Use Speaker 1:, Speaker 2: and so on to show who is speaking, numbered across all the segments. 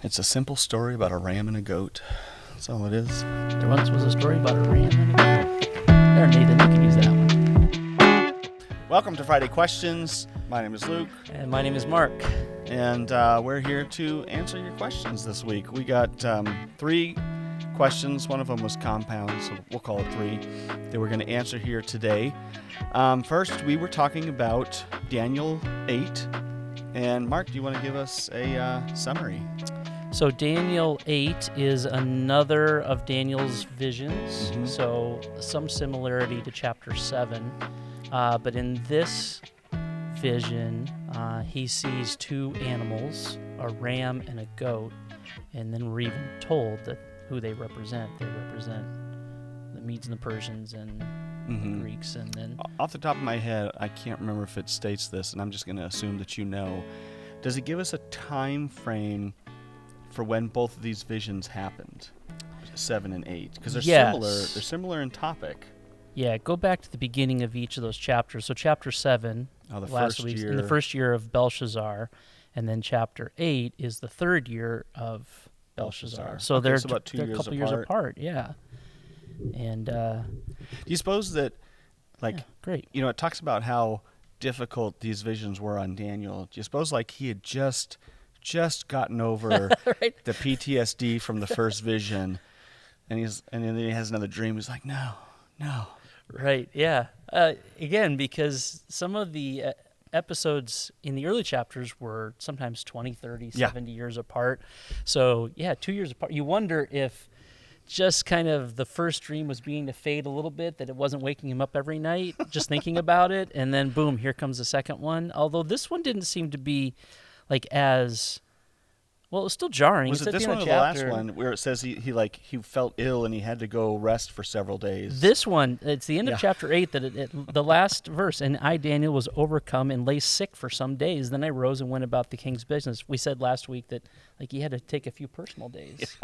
Speaker 1: It's a simple story about a ram and a goat. That's all it is.
Speaker 2: There once was a story about a ram and a goat. There, Nathan, you can use that one.
Speaker 1: Welcome to Friday Questions. My name is Luke.
Speaker 2: And my name is Mark.
Speaker 1: And we're here to answer your questions this week. We got 3 questions. One of them was compound, so we'll call it 3, that we're going to answer here today. First, we were talking about Daniel 8. And Mark, do you want to give us a summary?
Speaker 2: So Daniel 8 is another of Daniel's visions, so some similarity to chapter 7. But in this vision, he sees 2 animals, a ram and a goat, and then we're even told that who they represent. They represent the Medes and the Persians and the Greeks. And then,
Speaker 1: off the top of my head, I can't remember if it states this, and I'm just going to assume that you know. Does it give us a time frame for when both of these visions happened, 7 and 8? Because they're similar. They're similar in topic.
Speaker 2: Yeah, go back to the beginning of each of those chapters. So chapter 7,
Speaker 1: in the
Speaker 2: first year of Belshazzar, and then chapter 8 is the 3rd year of Belshazzar. So they're
Speaker 1: about
Speaker 2: they're a couple years apart. Yeah. And
Speaker 1: do you suppose that,
Speaker 2: great.
Speaker 1: You know, it talks about how difficult these visions were on Daniel. Do you suppose like he had just gotten over
Speaker 2: right.
Speaker 1: the PTSD from the first vision, and then he has another dream? He's like, no.
Speaker 2: Right. Yeah. Again, because some of the episodes in the early chapters were sometimes 20, 30, 70 years apart. So 2 years apart. You wonder if just kind of the first dream was beginning to fade a little bit, that it wasn't waking him up every night just thinking about it, and then boom, here comes the second one. Although this one didn't seem to be like as well, it was still jarring.
Speaker 1: Was it this one or the last one where it says he felt ill and he had to go rest for several days?
Speaker 2: This one, it's the end of chapter 8, that the last verse, and I, Daniel, was overcome and lay sick for some days. Then I rose and went about the king's business. We said last week that he had to take a few personal days.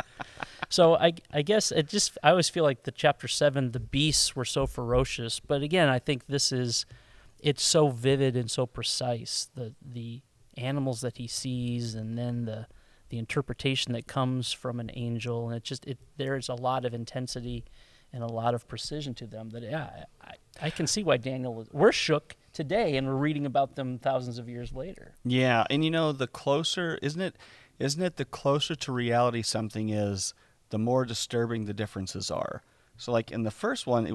Speaker 2: So I guess I always feel like the chapter 7, the beasts were so ferocious. But again, I think it's so vivid and so precise. The animals that he sees, and then the interpretation that comes from an angel, and there's a lot of intensity and a lot of precision to them that I can see why we're shook today, and we're reading about them thousands of years later. Yeah,
Speaker 1: and you know, the closer, isn't it the closer to reality something is, the more disturbing the differences are. So like in the first one, it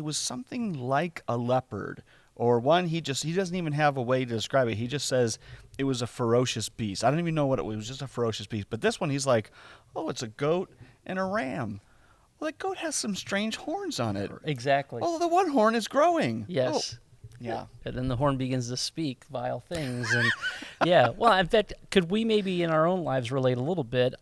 Speaker 1: was something like a leopard, or one he doesn't even have a way to describe it. He just says it was a ferocious beast. I don't even know what it was. It was just a ferocious beast. But this one, he's like, oh, it's a goat and a ram. Well, that goat has some strange horns on it.
Speaker 2: Exactly.
Speaker 1: Oh, the one horn is growing.
Speaker 2: Yes.
Speaker 1: Oh. Yeah.
Speaker 2: And then the horn begins to speak vile things. And well, in fact, could we maybe in our own lives relate a little bit?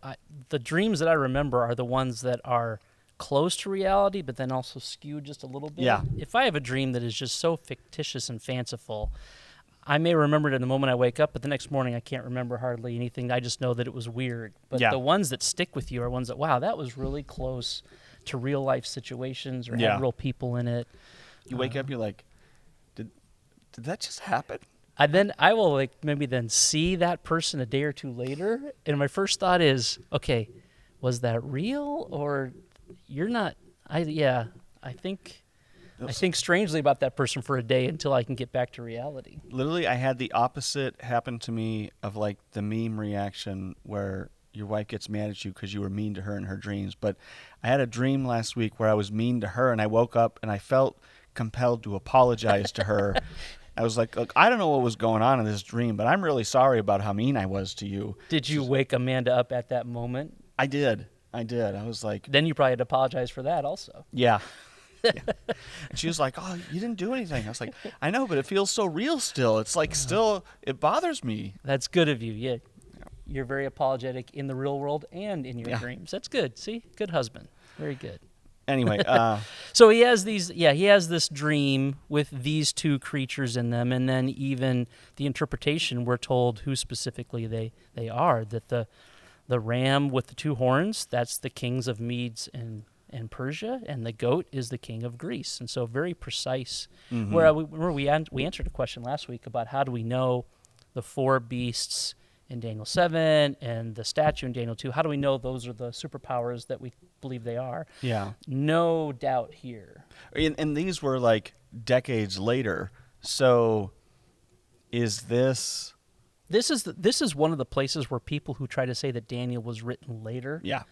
Speaker 2: The dreams that I remember are the ones that are close to reality, but then also skewed just a little bit.
Speaker 1: Yeah.
Speaker 2: If I have a dream that is just so fictitious and fanciful, I may remember it in the moment I wake up, but the next morning I can't remember hardly anything. I just know that it was weird. But the ones that stick with you are ones that, wow, that was really close to real life situations, or had real people in it.
Speaker 1: You wake up, you're like, did that just happen?
Speaker 2: Then I will maybe then see that person a day or two later, and my first thought is, okay, was that real, or you're not? I think strangely about that person for a day until I can get back to reality.
Speaker 1: Literally, I had the opposite happen to me of like the meme reaction where your wife gets mad at you because you were mean to her in her dreams. But I had a dream last week where I was mean to her, and I woke up and I felt compelled to apologize to her. I was like, look, I don't know what was going on in this dream, but I'm really sorry about how mean I was to you.
Speaker 2: Did you wake Amanda up at that moment?
Speaker 1: I did. I was like...
Speaker 2: Then you probably had to apologize for that also.
Speaker 1: Yeah. And she was like, oh, you didn't do anything. I was like, I know, but it feels so real still. It's like it bothers me.
Speaker 2: That's good of you. Yeah. You're very apologetic in the real world and in your dreams. That's good. See? Good husband. Very good.
Speaker 1: Anyway,
Speaker 2: so he has this dream with these 2 creatures in them, and then even the interpretation, we're told who specifically they are, that the ram with the 2 horns, that's the kings of Medes and Persia, and the goat is the king of Greece. And so very precise. Where we answered a question last week about how do we know the 4 beasts in Daniel 7 and the statue in Daniel 2. How do we know those are the superpowers that we believe they are?
Speaker 1: Yeah.
Speaker 2: No doubt here.
Speaker 1: And these were like decades later. So is this...
Speaker 2: This is one of the places where people who try to say that Daniel was written later,
Speaker 1: Yeah.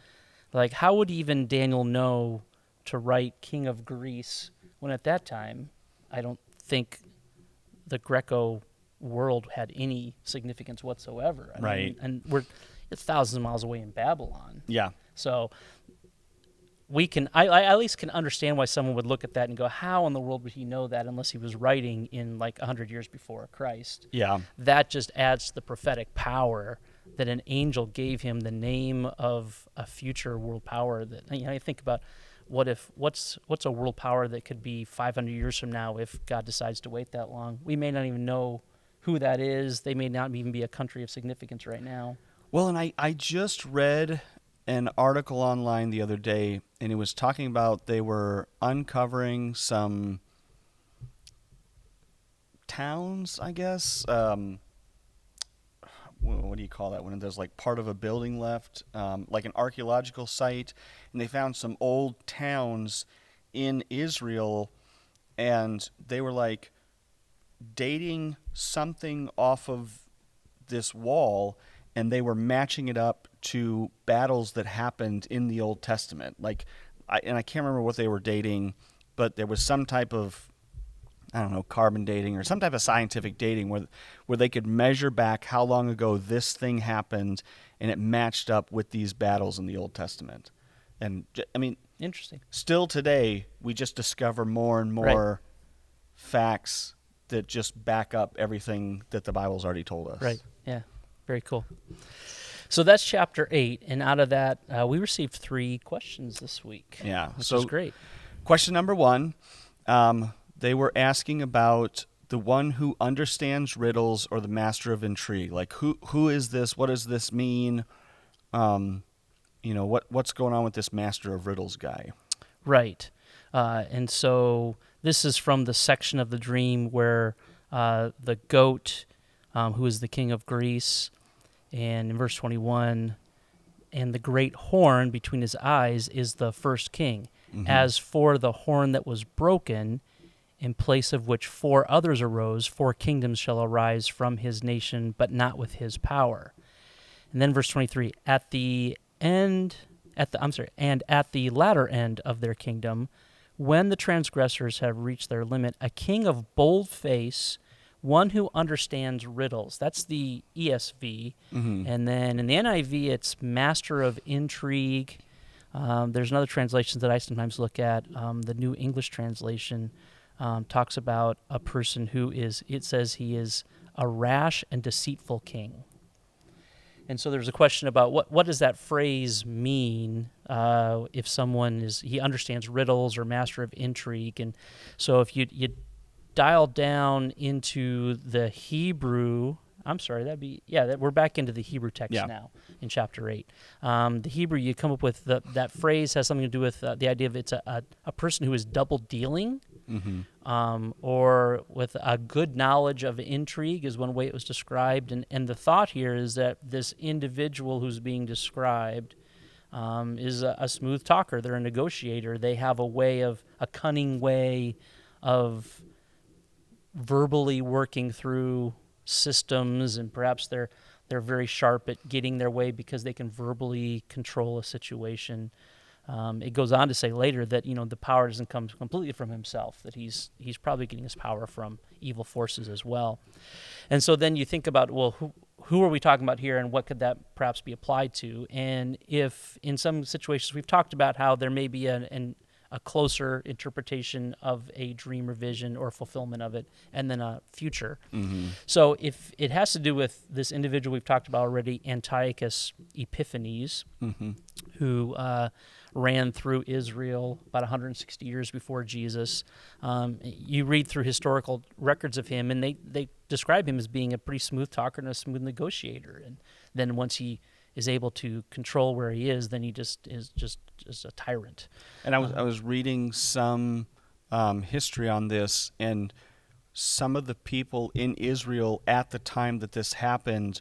Speaker 2: like how would even Daniel know to write King of Greece when at that time I don't think the Greco world had any significance whatsoever. I
Speaker 1: Right.
Speaker 2: mean, and we're thousands of miles away in Babylon.
Speaker 1: Yeah.
Speaker 2: So we can, I at least can understand why someone would look at that and go, how in the world would he know that unless he was writing in like 100 years before Christ?
Speaker 1: Yeah.
Speaker 2: That just adds to the prophetic power that an angel gave him the name of a future world power. That, you know, you think about what's a world power that could be 500 years from now if God decides to wait that long? We may not even know who that is. They may not even be a country of significance right now.
Speaker 1: Well, and I just read an article online the other day, and it was talking about they were uncovering some towns, I guess. What do you call that when there's like part of a building left, like an archaeological site, and they found some old towns in Israel, and they were like dating something off of this wall, and they were matching it up to battles that happened in the Old Testament. Like, I can't remember what they were dating, but there was some type of, I don't know, carbon dating or some type of scientific dating where they could measure back how long ago this thing happened, and it matched up with these battles in the Old Testament. And I mean,
Speaker 2: Interesting.
Speaker 1: still today, we just discover more and more facts that just back up everything that the Bible's already told us.
Speaker 2: Right. Yeah. Very cool. So that's chapter 8, and out of that, we received 3 questions this week.
Speaker 1: Yeah.
Speaker 2: Which
Speaker 1: So
Speaker 2: is great.
Speaker 1: question number 1, they were asking about the one who understands riddles or the master of intrigue. Like, who is this? What does this mean? What's going on with this master of riddles guy?
Speaker 2: Right. And so this is from the section of the dream where the goat, who is the king of Greece, and in verse 21, and the great horn between his eyes is the first king.
Speaker 1: Mm-hmm.
Speaker 2: As for the horn that was broken, in place of which 4 others arose, 4 kingdoms shall arise from his nation, but not with his power. And then verse 23, and at the latter end of their kingdom, when the transgressors have reached their limit, a king of bold face, one who understands riddles. That's the ESV.
Speaker 1: Mm-hmm.
Speaker 2: And then in the NIV, it's master of intrigue. There's another translation that I sometimes look at. The New English Translation talks about a person who is, it says he is a rash and deceitful king. And so there's a question about what does that phrase mean if someone he understands riddles or master of intrigue. And so if you dial down into the Hebrew, we're back into the Hebrew text now in chapter 8. The Hebrew, you come up with that phrase has something to do with the idea of it's a person who is double dealing. Mm-hmm. Or with a good knowledge of intrigue is one way it was described. And the thought here is that this individual who's being described is a smooth talker. They're a negotiator. They have a cunning way of verbally working through systems, and perhaps they're very sharp at getting their way because they can verbally control a situation. It goes on to say later that the power doesn't come completely from himself, that he's probably getting his power from evil forces as well. And so then you think about, well, who are we talking about here, and what could that perhaps be applied to? And if in some situations we've talked about how there may be a closer interpretation of a dream or vision or fulfillment of it, and then a future. Mm-hmm. So if it has to do with this individual we've talked about already, Antiochus Epiphanes, mm-hmm. who ran through Israel about 160 years before Jesus. You read through historical records of him, and they describe him as being a pretty smooth talker and a smooth negotiator. And then once he is able to control where he is, then he just is just a tyrant.
Speaker 1: And I was reading some history on this, and some of the people in Israel at the time that this happened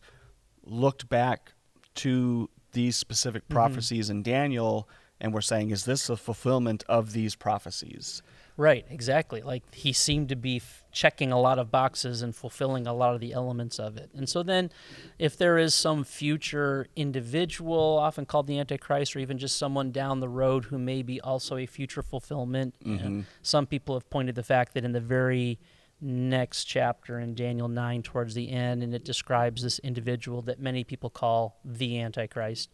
Speaker 1: looked back to these specific prophecies in Daniel and were saying, is this a fulfillment of these prophecies?
Speaker 2: Right, exactly. Like he seemed to be checking a lot of boxes and fulfilling a lot of the elements of it. And so then if there is some future individual, often called the Antichrist, or even just someone down the road who may be also a future fulfillment, some people have pointed the fact that in the very next chapter in Daniel 9 towards the end, and it describes this individual that many people call the Antichrist.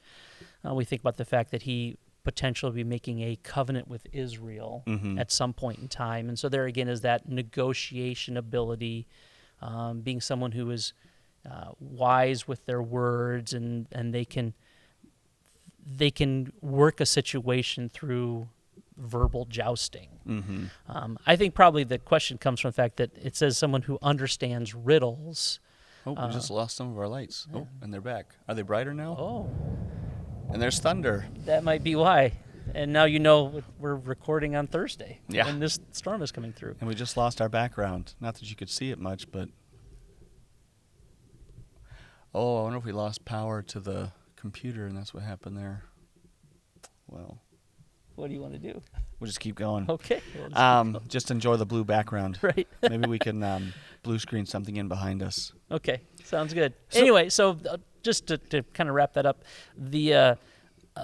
Speaker 2: We think about the fact that he potentially be making a covenant with Israel at some point in time. And so there again is that negotiation ability, being someone who is wise with their words, and they can work a situation through verbal jousting. I think probably the question comes from the fact that it says someone who understands riddles.
Speaker 1: Oh, we just lost some of our lights. Oh, and they're back. Are they brighter now?
Speaker 2: Oh,
Speaker 1: And there's thunder.
Speaker 2: that might be why. And now you know we're recording on Thursday.
Speaker 1: Yeah.
Speaker 2: And this storm is coming through.
Speaker 1: And we just lost our background. Not that you could see it much, but... Oh, I wonder if we lost power to the computer and that's what happened there. Well,
Speaker 2: What do you want to do?
Speaker 1: we'll just keep going.
Speaker 2: Okay. We'll
Speaker 1: Just enjoy the blue background.
Speaker 2: right.
Speaker 1: Maybe we can blue screen something in behind us.
Speaker 2: Okay. Sounds good. Anyway, so just to kind of wrap that up, the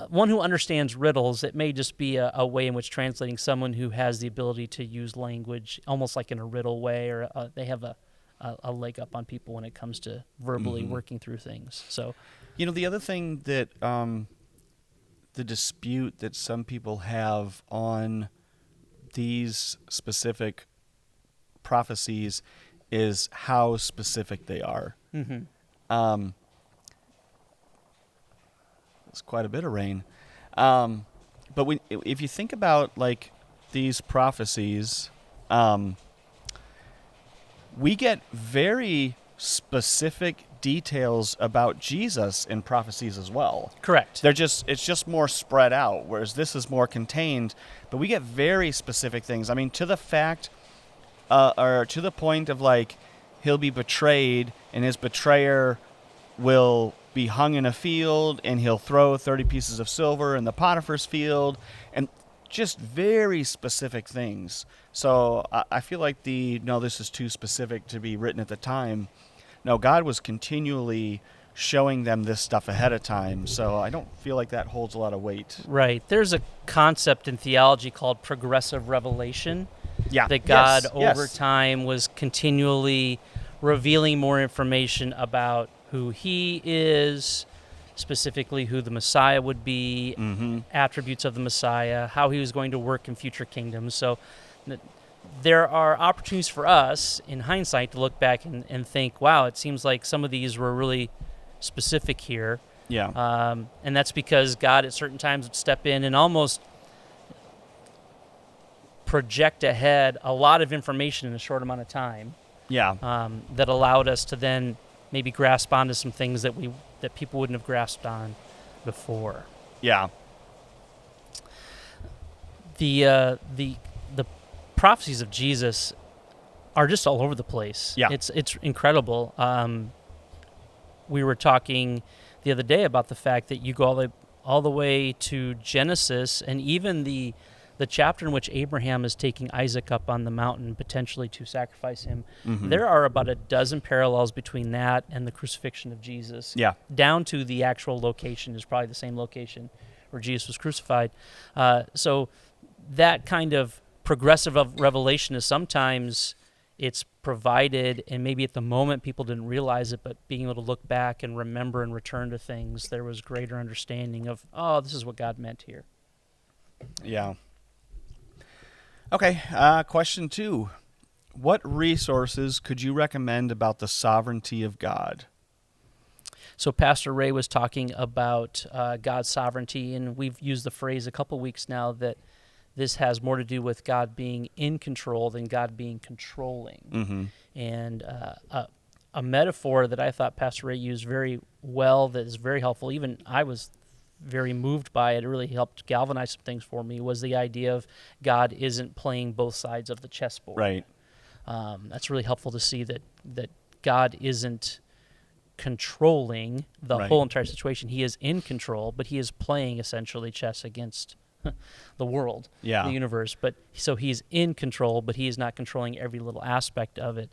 Speaker 2: one who understands riddles, it may just be a way in which translating someone who has the ability to use language almost like in a riddle way, or they have a leg up on people when it comes to verbally working through things. So,
Speaker 1: You know, the other thing that the dispute that some people have on these specific prophecies is how specific they are. It's quite a bit of rain. But if you think about like these prophecies, we get very specific details about Jesus in prophecies as well.
Speaker 2: correct.
Speaker 1: It's just more spread out, whereas this is more contained. But we get very specific things. I mean, to the fact, or to the point of like, he'll be betrayed, and his betrayer will be hung in a field, and he'll throw 30 pieces of silver in the Potiphar's field, and just very specific things. So I feel like this is too specific to be written at the time. No, God was continually showing them this stuff ahead of time, so I don't feel like that holds a lot of weight.
Speaker 2: Right. There's a concept in theology called progressive revelation.
Speaker 1: Yeah.
Speaker 2: That God
Speaker 1: Yes.
Speaker 2: over time was continually revealing more information about who he is, specifically who the Messiah would be, attributes of the Messiah, how he was going to work in future kingdoms. So there are opportunities for us, in hindsight, to look back and think, wow, it seems like some of these were really specific here.
Speaker 1: Yeah.
Speaker 2: And that's because God at certain times would step in and almost project ahead a lot of information in a short amount of time.
Speaker 1: Yeah.
Speaker 2: That allowed us to then maybe grasp onto some things that people wouldn't have grasped on before.
Speaker 1: Yeah.
Speaker 2: The prophecies of Jesus are just all over the place.
Speaker 1: Yeah.
Speaker 2: It's incredible. We were talking the other day about the fact that you go all the way to Genesis, and even the chapter in which Abraham is taking Isaac up on the mountain potentially to sacrifice him. There are about a dozen parallels between that and the crucifixion of Jesus.
Speaker 1: Yeah.
Speaker 2: Down to the actual location is probably the same location where Jesus was crucified. So that kind of progressive revelation is sometimes it's provided, and maybe at the moment people didn't realize it, but being able to look back and remember and return to things, there was greater understanding of, oh, this is what God meant here.
Speaker 1: Yeah. Okay, question 2. What resources could you recommend about the sovereignty of God?
Speaker 2: So Pastor Ray was talking about God's sovereignty, and we've used the phrase a couple weeks now that this has more to do with God being in control than God being controlling. And a metaphor that I thought Pastor Ray used very well that is very helpful, even I was very moved by it, it really helped galvanize some things for me, was the idea of God isn't playing both sides of the chessboard.
Speaker 1: Right.
Speaker 2: That's really helpful to see that God isn't controlling the
Speaker 1: Right.
Speaker 2: whole entire situation. He is in control, but he is playing essentially chess against the world,
Speaker 1: Yeah.
Speaker 2: the universe. But so he's in control, but he is not controlling every little aspect of it.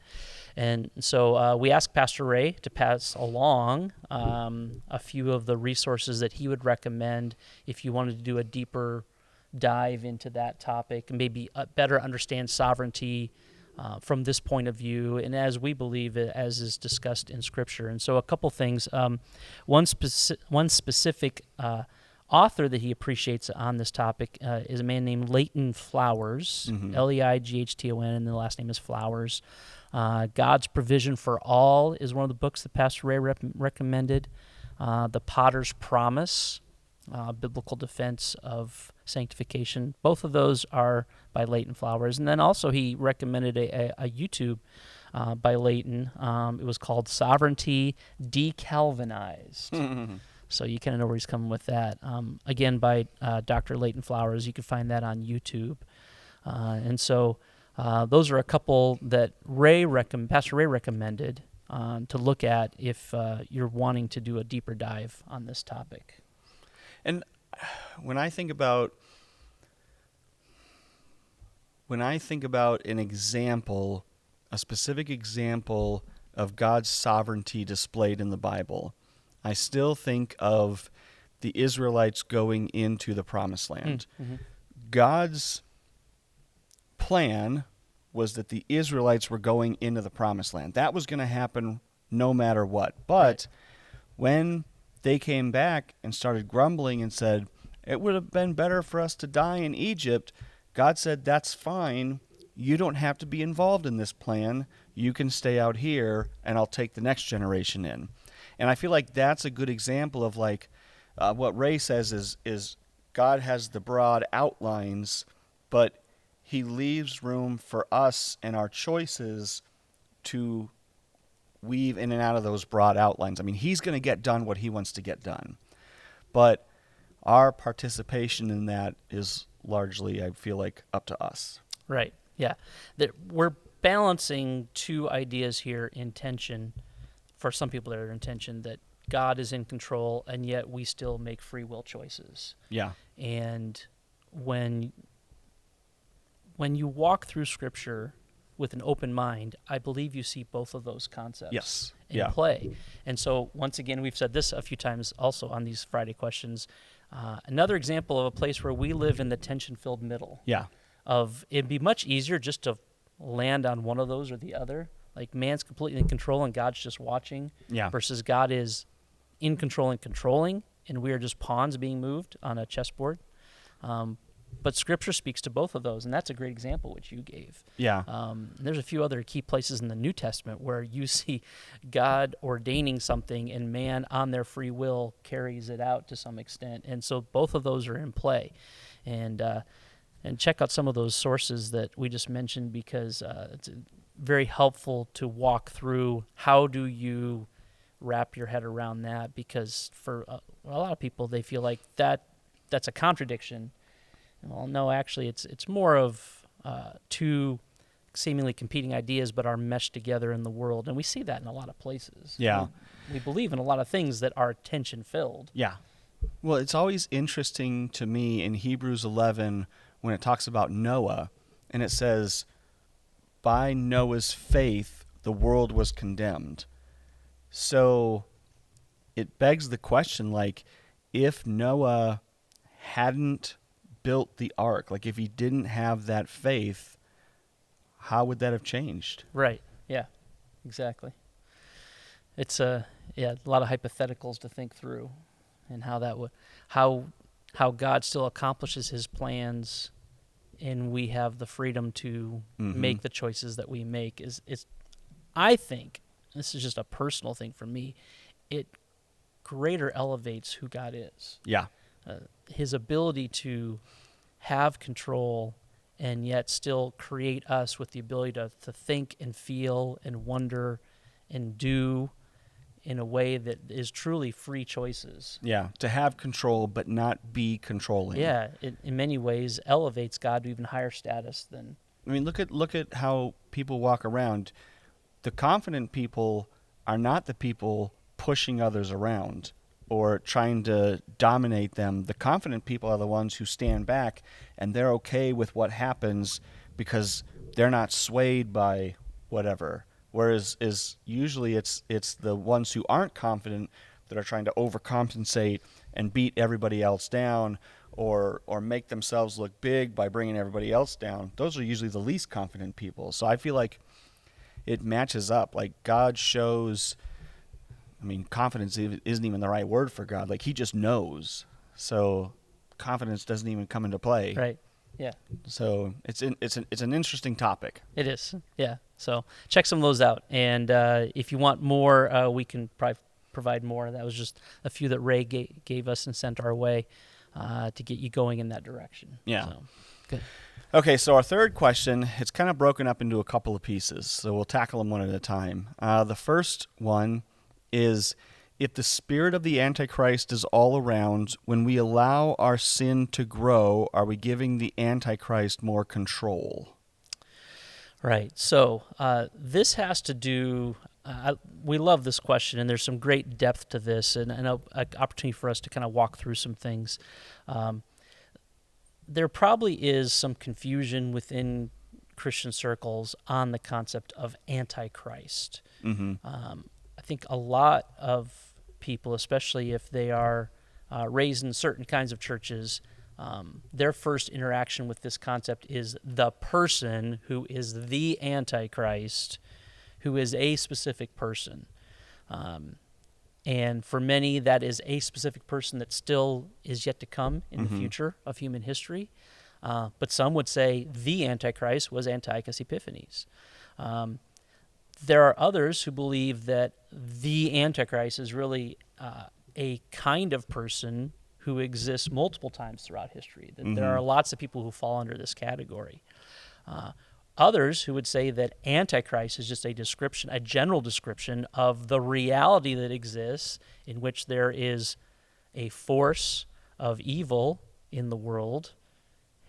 Speaker 2: And so we asked Pastor Ray to pass along a few of the resources that he would recommend if you wanted to do a deeper dive into that topic and maybe better understand sovereignty from this point of view, and as we believe it, as is discussed in Scripture. And so a couple things. One specific author that he appreciates on this topic is a man named Leighton Flowers, Leighton, and the last name is Flowers. God's Provision for All is one of the books that Pastor Ray recommended. The Potter's Promise, Biblical Defense of Sanctification. Both of those are by Leighton Flowers. And then also he recommended a YouTube by Leighton. It was called Sovereignty Decalvinized. So you kind of know where he's coming with that. Again, by Dr. Leighton Flowers. You can find that on YouTube. And so those are a couple that Pastor Ray recommended to look at if you're wanting to do a deeper dive on this topic.
Speaker 1: And when I think about an example, a specific example of God's sovereignty displayed in the Bible, I still think of the Israelites going into the Promised Land. God's plan was that the Israelites were going into the Promised Land. That was going to happen no matter what. But when they came back and started grumbling and said, it would have been better for us to die in Egypt, God said, that's fine. You don't have to be involved in this plan. You can stay out here, and I'll take the next generation in. And I feel like that's a good example of what Ray says is God has the broad outlines, but he leaves room for us and our choices to weave in and out of those broad outlines. I mean, he's going to get done what he wants to get done. But our participation in that is largely, I feel like, up to us.
Speaker 2: Right, yeah. We're balancing two ideas here in tension, for some people that are in tension, that God is in control and yet we still make free will choices.
Speaker 1: Yeah.
Speaker 2: And when you walk through Scripture with an open mind, I believe you see both of those concepts in play. And so, once again, we've said this a few times also on these Friday questions. Another example of a place where we live in the tension-filled middle.
Speaker 1: Yeah.
Speaker 2: It'd be much easier just to land on one of those or the other. Like man's completely in control and God's just watching.
Speaker 1: Yeah.
Speaker 2: Versus God is in control and controlling, and we are just pawns being moved on a chessboard. But Scripture speaks to both of those, and that's a great example which you gave.
Speaker 1: Yeah.
Speaker 2: There's a few other key places in the New Testament where you see God ordaining something, and man, on their free will, carries it out to some extent. And so both of those are in play. And check out some of those sources that we just mentioned, because it's very helpful to walk through how do you wrap your head around that, because for a lot of people, they feel like that's a contradiction. Well, no, actually, it's more of two seemingly competing ideas, but are meshed together in the world, and we see that in a lot of places.
Speaker 1: Yeah,
Speaker 2: we believe in a lot of things that are tension-filled.
Speaker 1: Yeah, well, it's always interesting to me in Hebrews 11 when it talks about Noah, and it says, "By Noah's faith, the world was condemned." So it begs the question, like, if Noah hadn't built the ark, like if he didn't have that faith, how would that have changed?
Speaker 2: Right. Yeah. Exactly. It's a lot of hypotheticals to think through, and how that would how God still accomplishes his plans, and we have the freedom to make the choices that we make. Is I think this is just a personal thing for me. It greater elevates who God is.
Speaker 1: Yeah.
Speaker 2: His ability to have control and yet still create us with the ability to think and feel and wonder and do in a way that is truly free choices.
Speaker 1: Yeah, to have control but not be controlling.
Speaker 2: Yeah, it in many ways elevates God to even higher status than...
Speaker 1: I mean, look at how people walk around. The confident people are not the people pushing others around or trying to dominate them. The confident people are the ones who stand back and they're okay with what happens because they're not swayed by whatever. Whereas usually it's the ones who aren't confident that are trying to overcompensate and beat everybody else down or make themselves look big by bringing everybody else down. Those are usually the least confident people. So I feel like it matches up. Like God shows, I mean, confidence isn't even the right word for God. Like he just knows. So confidence doesn't even come into play.
Speaker 2: Right. Yeah.
Speaker 1: So it's an interesting topic.
Speaker 2: It is. Yeah. So check some of those out. And if you want more, we can probably provide more. That was just a few that Ray gave us and sent our way to get you going in that direction.
Speaker 1: Yeah.
Speaker 2: So, good.
Speaker 1: Okay, so our third question, it's kind of broken up into a couple of pieces, so we'll tackle them one at a time. The first one is, if the spirit of the Antichrist is all around, when we allow our sin to grow, are we giving the Antichrist more control?
Speaker 2: Right. So this has to do, we love this question, and there's some great depth to this, and an opportunity for us to kind of walk through some things. There probably is some confusion within Christian circles on the concept of Antichrist.
Speaker 1: Mm-hmm.
Speaker 2: I think a lot of people, especially if they are raised in certain kinds of churches, their first interaction with this concept is the person who is the Antichrist, who is a specific person. And for many, that is a specific person that still is yet to come in the future of human history. But some would say the Antichrist was Antiochus Epiphanes. There are others who believe that the Antichrist is really a kind of person who exists multiple times throughout history. That there are lots of people who fall under this category. Others who would say that Antichrist is just a description, a general description of the reality that exists, in which there is a force of evil in the world,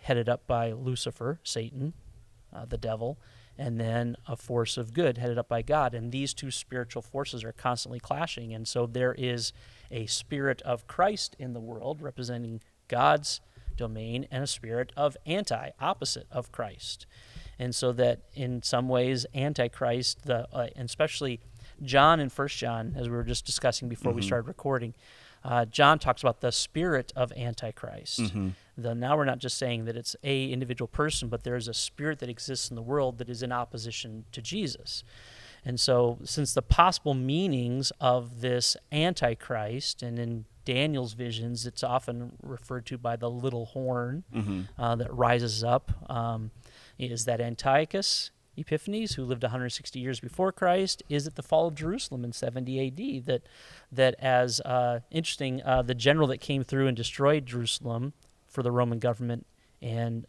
Speaker 2: headed up by Lucifer, Satan, the devil, and then a force of good headed up by God. And these two spiritual forces are constantly clashing. And so there is a spirit of Christ in the world representing God's domain, and a spirit of opposite of Christ. And so that in some ways, Antichrist, and especially John in 1 John, as we were just discussing before we started recording, John talks about the spirit of Antichrist. Now we're not just saying that it's a individual person, but there is a spirit that exists in the world that is in opposition to Jesus. And so since the possible meanings of this Antichrist, and in Daniel's visions, it's often referred to by the little horn that rises up, is that Antiochus Epiphanes, who lived 160 years before Christ? Is it the fall of Jerusalem in 70 A.D.? That as interesting, the general that came through and destroyed Jerusalem for the Roman government and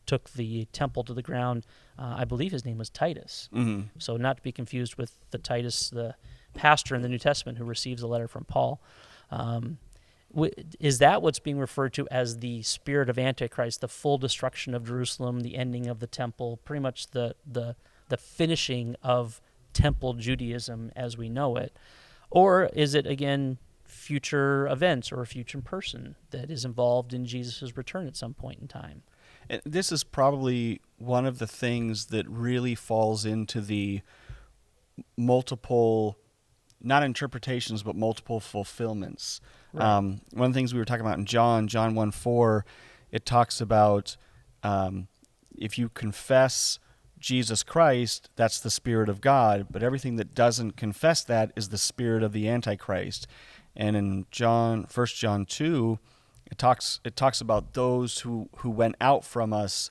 Speaker 2: took the temple to the ground, I believe his name was Titus. So not to be confused with the Titus, the pastor in the New Testament who receives a letter from Paul. Is that what's being referred to as the spirit of Antichrist, the full destruction of Jerusalem, the ending of the temple, pretty much the finishing of temple Judaism as we know it? Or is it, again, future events or a future person that is involved in Jesus' return at some point in time?
Speaker 1: And this is probably one of the things that really falls into the multiple, not interpretations, but multiple fulfillments. Right. One of the things we were talking about in John 1:4, it talks about if you confess Jesus Christ, that's the Spirit of God, but everything that doesn't confess that is the spirit of the Antichrist. And in 1 John 2, it talks about those who went out from us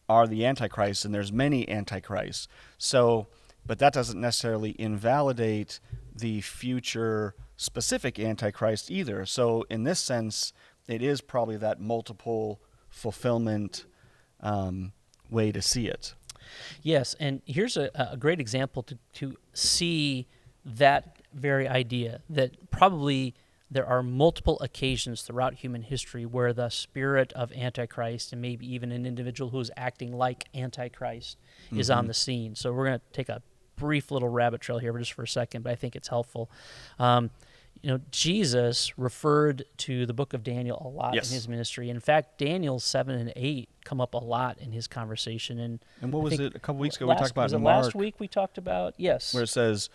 Speaker 1: are the Antichrist, and there's many Antichrists. So, but that doesn't necessarily invalidate the future specific Antichrist either. So in this sense, it is probably that multiple fulfillment way to see it.
Speaker 2: Yes, and here's a great example to see that very idea, that probably there are multiple occasions throughout human history where the spirit of Antichrist, and maybe even an individual who is acting like Antichrist, is on the scene. So we're going to take a brief little rabbit trail here just for a second, but I think it's helpful. Jesus referred to the book of Daniel a lot in his ministry. In fact, Daniel 7 and 8 come up a lot in his conversation. And
Speaker 1: what was it? A couple weeks ago we talked about
Speaker 2: was it
Speaker 1: Mark,
Speaker 2: last week we talked about? Yes.
Speaker 1: where it says,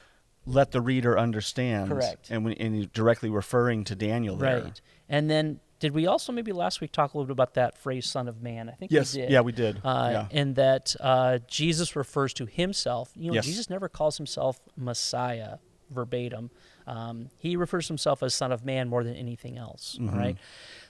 Speaker 1: "Let the reader understand."
Speaker 2: Correct.
Speaker 1: And he's directly referring to Daniel there.
Speaker 2: Right. And then did we also maybe last week talk a little bit about that phrase "Son of Man"? I think
Speaker 1: Yes.
Speaker 2: we did.
Speaker 1: Yeah, we did. Yeah.
Speaker 2: And that Jesus refers to himself.
Speaker 1: Yes.
Speaker 2: Jesus never calls himself Messiah verbatim. He refers to himself as Son of Man more than anything else.
Speaker 1: Mm-hmm.
Speaker 2: Right.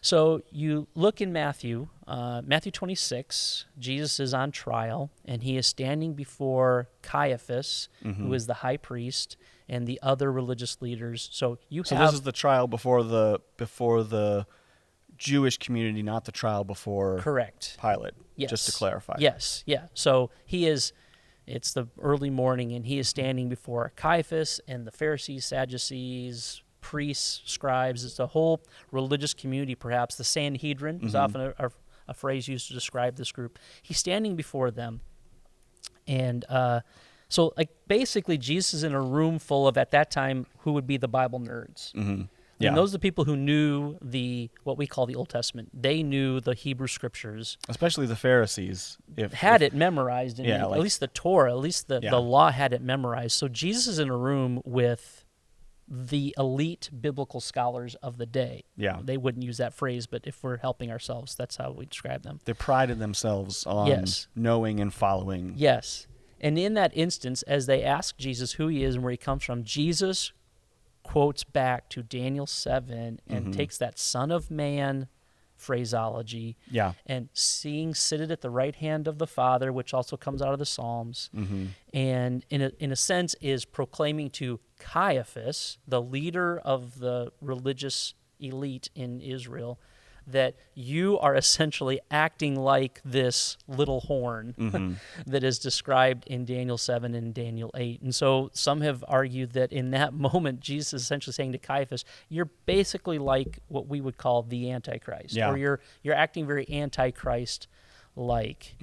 Speaker 2: So you look in Matthew 26. Jesus is on trial, and he is standing before Caiaphas, who is the high priest, and the other religious leaders. So
Speaker 1: this is the trial before the Jewish community, not the trial before
Speaker 2: correct
Speaker 1: Pilate.
Speaker 2: Yes.
Speaker 1: Just to clarify.
Speaker 2: Yes. Yeah. So it's the early morning, and he is standing before Caiaphas and the Pharisees, Sadducees, priests, scribes. It's a whole religious community, perhaps. The Sanhedrin is often a phrase used to describe this group. He's standing before them. And so, basically, Jesus is in a room full of, at that time, who would be the Bible nerds.
Speaker 1: Mm-hmm. Yeah.
Speaker 2: And those are the people who knew what we call the Old Testament. They knew the Hebrew Scriptures.
Speaker 1: Especially the Pharisees.
Speaker 2: Had it memorized. At least the Torah, at least the law had it memorized. So Jesus is in a room with the elite biblical scholars of the day.
Speaker 1: Yeah.
Speaker 2: They wouldn't use that phrase, but if we're helping ourselves, that's how we describe them.
Speaker 1: They prided themselves on knowing and following.
Speaker 2: Yes. And in that instance, as they ask Jesus who he is and where he comes from, Jesus quotes back to Daniel 7 and takes that Son of Man phraseology and seeing seated at the right hand of the Father, which also comes out of the Psalms, and in a sense is proclaiming to Caiaphas, the leader of the religious elite in Israel, that you are essentially acting like this little horn that is described in Daniel 7 and Daniel 8. And so some have argued that in that moment, Jesus is essentially saying to Caiaphas, you're basically like what we would call the Antichrist, or you're acting very Antichrist-like.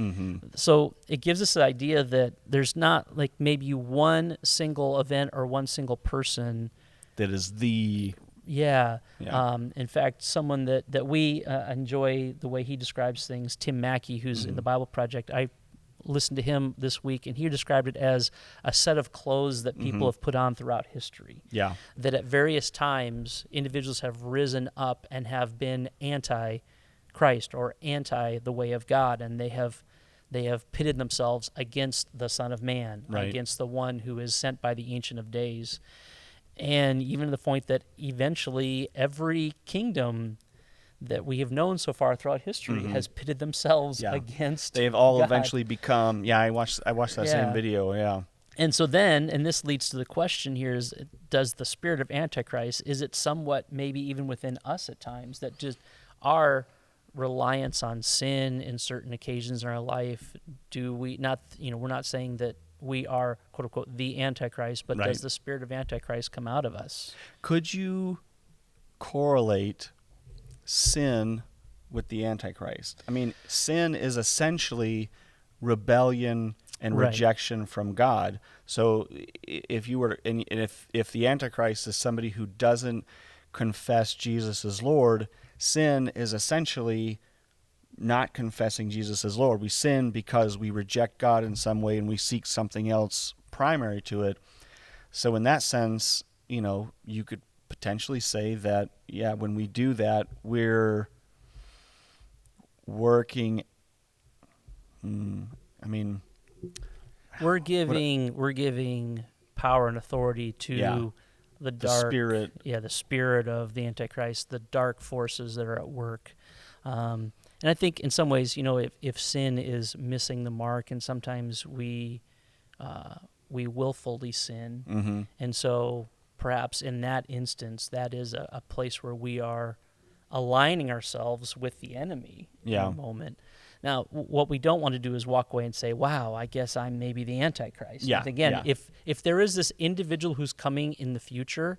Speaker 2: So it gives us the idea that there's not like maybe one single event or one single person
Speaker 1: that is the...
Speaker 2: Yeah. In fact, someone that we enjoy the way he describes things, Tim Mackey, who's in the Bible Project, I listened to him this week, and he described it as a set of clothes that people have put on throughout history. Yeah. That at various times, individuals have risen up and have been anti-Christ or anti the way of God, and they have pitted themselves against the Son of Man, against the one who is sent by the Ancient of Days. And even to the point that eventually every kingdom that we have known so far throughout history has pitted themselves against
Speaker 1: They've all
Speaker 2: God.
Speaker 1: eventually become... Yeah, I watched that same video,
Speaker 2: And so then, and this leads to the question here is, does the spirit of Antichrist, is it somewhat maybe even within us at times, that just our reliance on sin in certain occasions in our life, do we not, we're not saying that we are, quote unquote, the Antichrist, but does the spirit of Antichrist come out of us?
Speaker 1: Could you correlate sin with the Antichrist? I mean, sin is essentially rebellion and rejection from God. So if you were, and if the Antichrist is somebody who doesn't confess Jesus as Lord, sin is essentially not confessing Jesus as Lord. We sin because we reject God in some way and we seek something else primary to it. So in that sense, you could potentially say that, when we do that, we're working... We're
Speaker 2: giving power and authority to the dark
Speaker 1: spirit.
Speaker 2: The spirit of the Antichrist, the dark forces that are at work. And I think in some ways, if sin is missing the mark, and sometimes we willfully sin, and so perhaps in that instance, that is a place where we are aligning ourselves with the enemy in a moment. Now, what we don't want to do is walk away and say, wow, I guess I'm maybe the Antichrist.
Speaker 1: Yeah,
Speaker 2: again, if there is this individual who's coming in the future,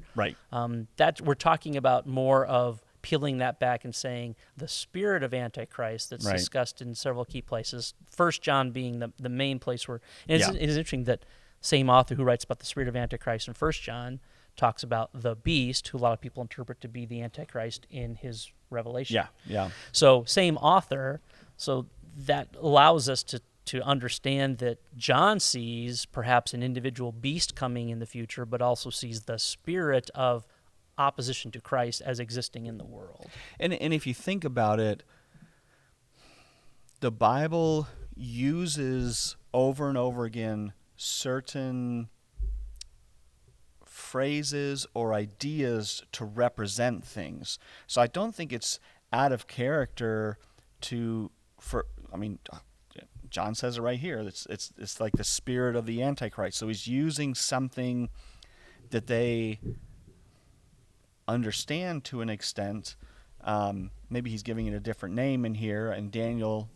Speaker 2: that we're talking about more of peeling that back and saying the spirit of Antichrist that's discussed in several key places, 1 John being the main place where... And it is interesting that same author who writes about the spirit of Antichrist in 1 John talks about the beast, who a lot of people interpret to be the Antichrist in his Revelation.
Speaker 1: Yeah, yeah.
Speaker 2: So same author, so that allows us to understand that John sees perhaps an individual beast coming in the future, but also sees the spirit of opposition to Christ as existing in the world.
Speaker 1: And if you think about it, the Bible uses over and over again certain phrases or ideas to represent things. So I don't think it's out of character John says it right here. It's like the spirit of the Antichrist. So he's using something that they understand to an extent. Maybe he's giving it a different name in here. And Daniel,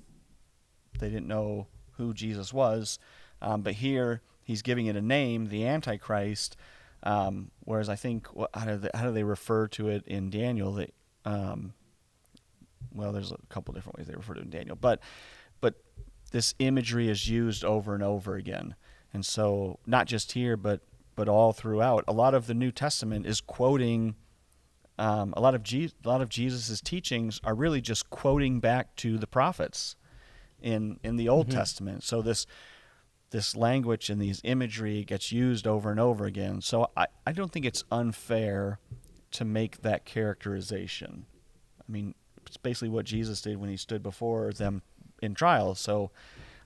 Speaker 1: they didn't know who Jesus was, but here he's giving it a name, the Antichrist. Whereas I think, how do they refer to it in Daniel? There's a couple different ways they refer to it in Daniel, but this imagery is used over and over again, and so not just here, but all throughout. A lot of the New Testament is quoting. A lot of Jesus' teachings are really just quoting back to the prophets in the Old Testament. So this language and these imagery gets used over and over again. So I don't think it's unfair to make that characterization. I mean, it's basically what Jesus did when he stood before them in trial. So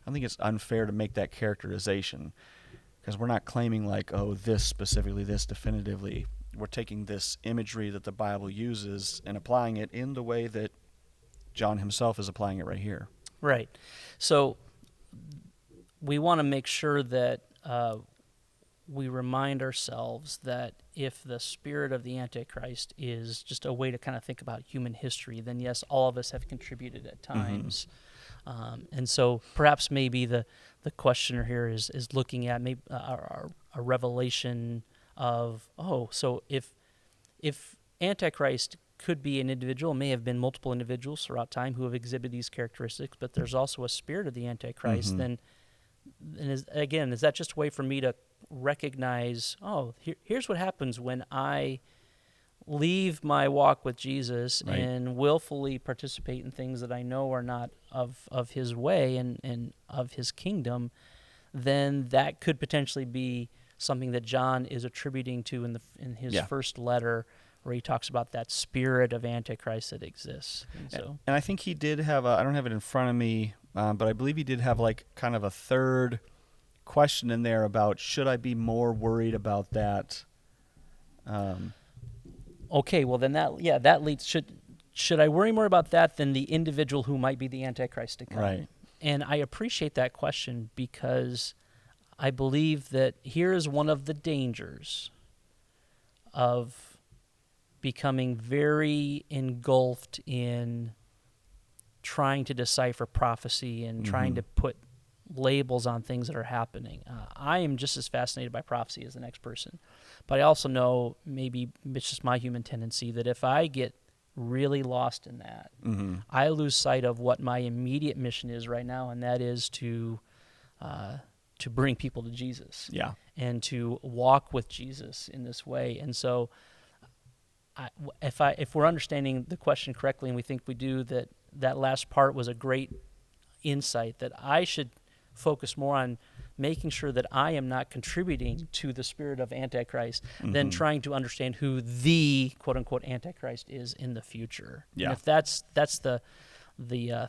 Speaker 1: I think it's unfair to make that characterization, because we're not claiming like, oh, this specifically, this definitively. We're taking this imagery that the Bible uses and applying it in the way that John himself is applying it right here.
Speaker 2: Right. So we want to make sure that we remind ourselves that if the spirit of the Antichrist is just a way to kind of think about human history, then yes, all of us have contributed at times. And so perhaps maybe the questioner here is looking at maybe a revelation of, so if Antichrist could be an individual, may have been multiple individuals throughout time who have exhibited these characteristics, but there's also a spirit of the Antichrist, then is that just a way for me to recognize, here's what happens when I leave my walk with Jesus and willfully participate in things that I know are not of his way and of his kingdom, then that could potentially be something that John is attributing to in his first letter, where he talks about that spirit of Antichrist that exists. And
Speaker 1: I think he did have I don't have it in front of me, but I believe he did have like kind of a third question in there about, should I be more worried about that?
Speaker 2: Okay, well then that leads, should I worry more about that than the individual who might be the Antichrist to come?
Speaker 1: Right.
Speaker 2: And I appreciate that question, because I believe that here is one of the dangers of becoming very engulfed in trying to decipher prophecy and trying to put labels on things that are happening. I am just as fascinated by prophecy as the next person, but I also know, maybe it's just my human tendency, that if I get really lost in that, I lose sight of what my immediate mission is right now, and that is to bring people to Jesus, and to walk with Jesus in this way. And so, if we're understanding the question correctly, and we think we do, that last part was a great insight, that I should focus more on making sure that I am not contributing to the spirit of Antichrist than trying to understand who the quote-unquote Antichrist is in the future. And if that's the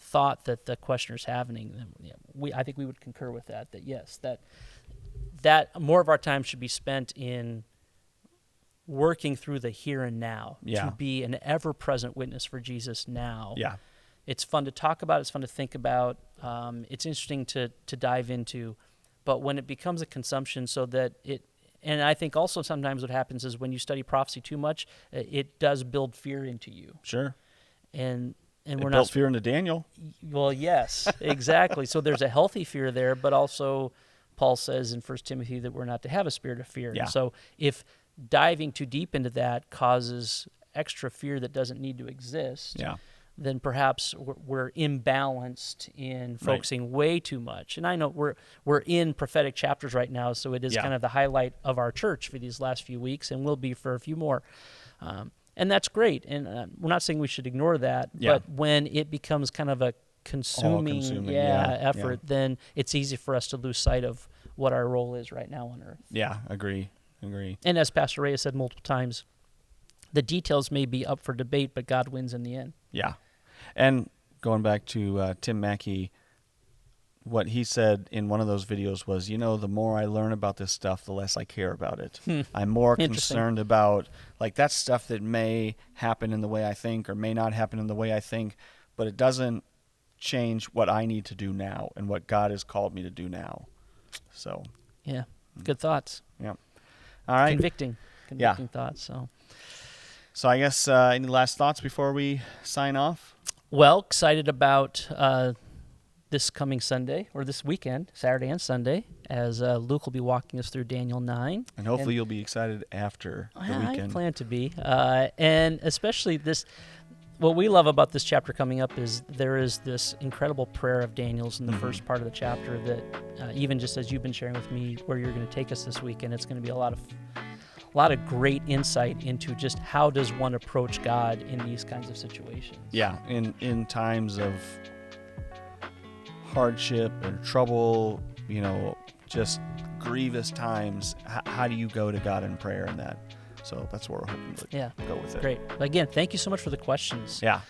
Speaker 2: thought that the questioner's having, then I think we would concur with that. That yes, that more of our time should be spent in working through the here and now, to be an ever-present witness for Jesus now. It's fun to talk about. It's fun to think about. It's interesting to dive into. But when it becomes a consumption, so that and I think also sometimes what happens is when you study prophecy too much, it does build fear into you.
Speaker 1: Sure.
Speaker 2: And
Speaker 1: it
Speaker 2: we're
Speaker 1: built
Speaker 2: not
Speaker 1: fear into Daniel.
Speaker 2: Well, yes, exactly. So there's a healthy fear there, but also Paul says in 1 Timothy that we're not to have a spirit of fear. And so if diving too deep into that causes extra fear that doesn't need to exist, then perhaps we're imbalanced in focusing way too much. And I know we're in prophetic chapters right now, so it is kind of the highlight of our church for these last few weeks, and will be for a few more. And that's great. And we're not saying we should ignore that, but when it becomes kind of a consuming effort, then it's easy for us to lose sight of what our role is right now on earth.
Speaker 1: Yeah, agree.
Speaker 2: And as Pastor Ray has said multiple times, the details may be up for debate, but God wins in the end.
Speaker 1: Yeah. And going back to Tim Mackey, what he said in one of those videos was, the more I learn about this stuff, the less I care about it. I'm more concerned about, that stuff that may happen in the way I think or may not happen in the way I think, but it doesn't change what I need to do now and what God has called me to do now. So.
Speaker 2: Yeah. Good thoughts.
Speaker 1: Yeah. All right.
Speaker 2: Convicting thoughts.
Speaker 1: So I guess any last thoughts before we sign off?
Speaker 2: Well, excited about this coming Sunday, or this weekend, Saturday and Sunday, as Luke will be walking us through Daniel 9.
Speaker 1: And hopefully you'll be excited after the weekend.
Speaker 2: I plan to be. And especially what we love about this chapter coming up is there is this incredible prayer of Daniel's in the first part of the chapter that even just as you've been sharing with me where you're going to take us this weekend, it's going to be a lot of great insight into just how does one approach God in these kinds of situations.
Speaker 1: Yeah, in times of hardship and trouble, just grievous times, how do you go to God in prayer in that? So that's where we're hoping to go with it.
Speaker 2: Great. Again, thank you so much for the questions.
Speaker 1: Yeah.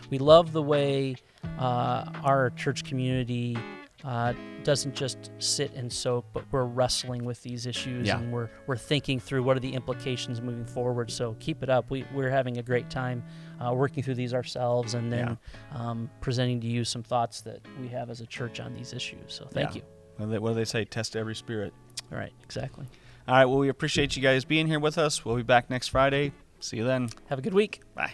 Speaker 2: We love the way our church community doesn't just sit and soak, but we're wrestling with these issues and we're thinking through what are the implications moving forward. So keep it up. We're having a great time working through these ourselves and then presenting to you some thoughts that we have as a church on these issues. So thank you.
Speaker 1: What do they say? Test every spirit.
Speaker 2: All right, exactly.
Speaker 1: All right, well, we appreciate you guys being here with us. We'll be back next Friday. See you then.
Speaker 2: Have a good week.
Speaker 1: Bye.